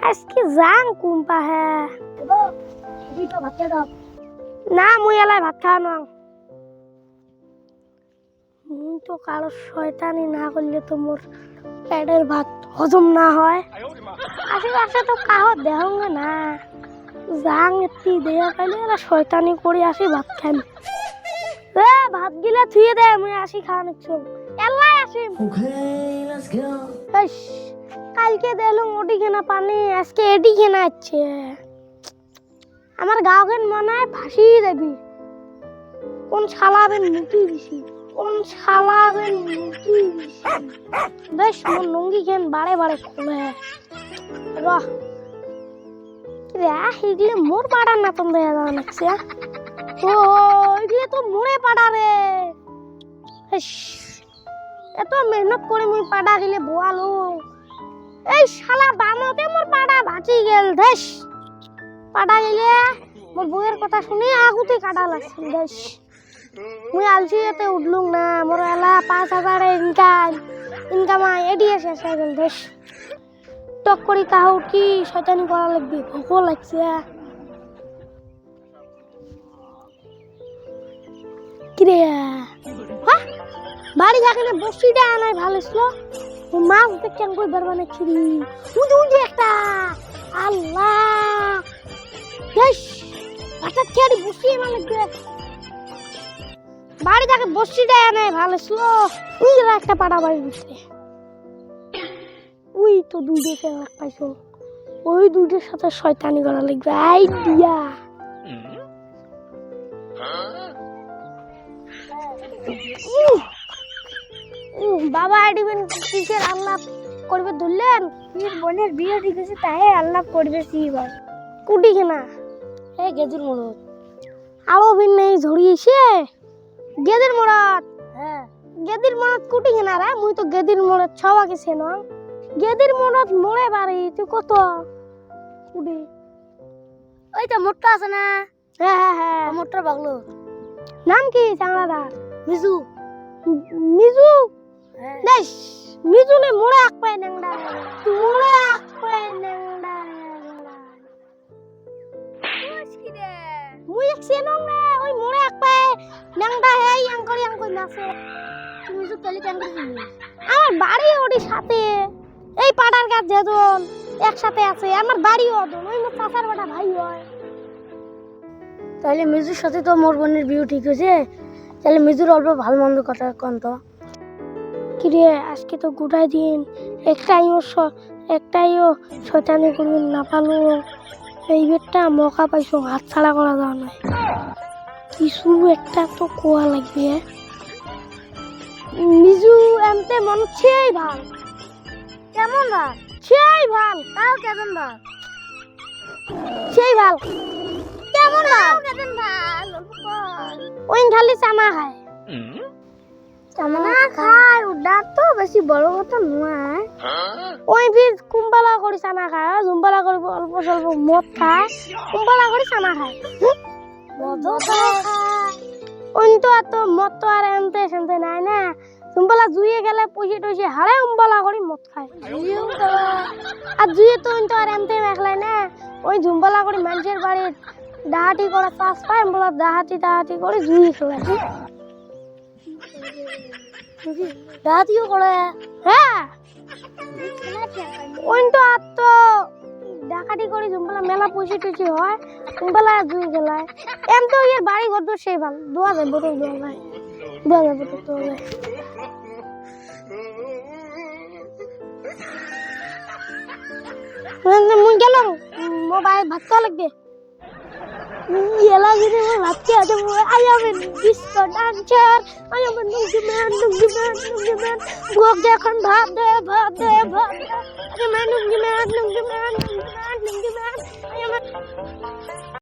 আজকে যাং কুম্পা হ্যাঁ না মুই এলাই ভাত খাওয়া নং মুই তো কারো শয়তানি না করলে তো মোর পেটের ভাত হজম না হয় আশেপাশে তো কাহো দেহঙ্গে না যাং এতি দেয়া পাইলে এরা শয়তানি করে আসি ভাত খাই ভাত গিলা থুয়ে দে মুই আসি খাওয়া নিচ্ছুম এলাই আসিম কালকে দিলাম ওটি কেনা পানি আজকে এটি কেনা আছে আমার গাঁওখান মনে হয় ফাঁসি দেবি কোন শালাবেন মুটি দিছি কোন শালাবেন মুটি দিছি বেশ মোর লুঙ্গি কেন বারে বারে খুলে রহ রে এগুলো মোর পাড়ার না তোম দেখা যাওয়া লাগছে ও এগুলো তো মোরে পাড়া রে এত মেহনত করে মুই পাড়া গেলে বোয়ালো এই শালা বানতে মোর পাড়া বাঁচি গেল দেশ পাড়া গেলে মোর বউয়ের কথা শুনে আগুতে কাটা লাগছে দেশ মুই আলসিতে উঠলুম না মোর এলা 5,000 ইনকাম এডিয়ে শেষ হয়ে গেল দেশ টক করি কাহু কি শয়তানি করা লাগবে ভোক লাগছে কিরে হ্যাঁ বাড়ি যাকে বসিটা আনাই ভালো ছিল মাছ দেখে কই বারবানে খিরি উদি একটা আল্লাহ দেশ হঠাৎ খেয়ে বসি না লাগবে বাড়ি যাকে বসিটা আনাই ভালো ছিল উই একটা পাড়া বাড়ি দিতে উই তো দুধে ফেলা পাইছো ওই দুধের সাথে শয়তানি করা লাগবে আইডিয়া বাবা আইডিবেন কিসের আল্লাহ করবে ধরলেন বীর বোনের বিয়ে ঠিক আছে তাই আল্লাহ করবে সিবার কুটি কেনা এই গেদুর মরদ আলো বিন নেই ঝরিয়েছে গেদের মরদ হ্যাঁ গেদির মরদ কুটি কেনা রে মুই তো গেদির মরদ ছবা গেছে না গেদির মরদ মরে বাড়ি তুই কত কুটি ওই তো মোটটা আছে না হ্যাঁ হ্যাঁ হ্যাঁ মোটর বাগলো নাম কি চাংলাদার মিজু মিজু দেশ মিজু নে মোড়ে আক পায় নাংডা মোড়ে আক পায় নাংডা মুশকি রে মুই একছে নং রে ওই মোড়ে আক পায় নাংডা হে ইয়াং কই নাছে তুমি মিজু কেলি কেন করছিস আমার বাড়ি ওডি সাথে এই পাড়ার গাছ যেজন একসাথে আছে আমার বাড়ি ওদন ওই মোর চাচার বেটা ভাই হয় তাহলে মিজুর সাথে তো মোর বোনের বিয়ে ঠিক হয়েছে তাহলে মিজুর অল্প ভালো মন্দ কথা কন তো কিরে আজকে তো গোটাই দিন একটাইও শয়তানি করবেন না পালো এই বেটটা মকা পাইছো হাত ছাড়া করা যাওয়া নয় কিছু একটা তো কোয়া লাগবে মিজু এমতে মন সেই ভাল কেমন ভাল সেই ভাল তাও কেমন ভাল সেই ভাল কেমন ভাল কেমন ভাল ওই খালি চানা খায় চানা খায় ওটা তো বেশি বড় কথা নয় ওই বীজ কুম্বালা করে চানা খায় জুম্বালা করে অল্প স্বল্প মদ খায় কুম্বালা করে চানা খায় মদ খায় ওই তো এত মদ তো আর এনতে সেনতে নাই না জুম্বালা জুয়ে গেলে পয়সা টয়সা হারে উম্বালা করে মদ খায় আর জুয়ে তো ওই তো আর এনতে মেখলাই না ওই জুম্বালা করে মানুষের বাড়ি ডাহাটি করা চাষ পায় বলা ডাহাটি করে জুই খেলে ডাহাতিও করে হ্যাঁ ওই তো আর তো ডাকাতি করে জুম্বালা মেলা পয়সা টয়সা হয় জুম্বালা জুই খেলায় এম তো এর বাড়ি ঘর তো সেই ভাল দোয়া যায় বোতল দোয়া যায় মুই গেলাম মোবাইল ভাত খাওয়া লাগবে ভাত খেয়ে I am a disco dancer I am a nungi man ভোগ যখন ভাত দে I am a nungi man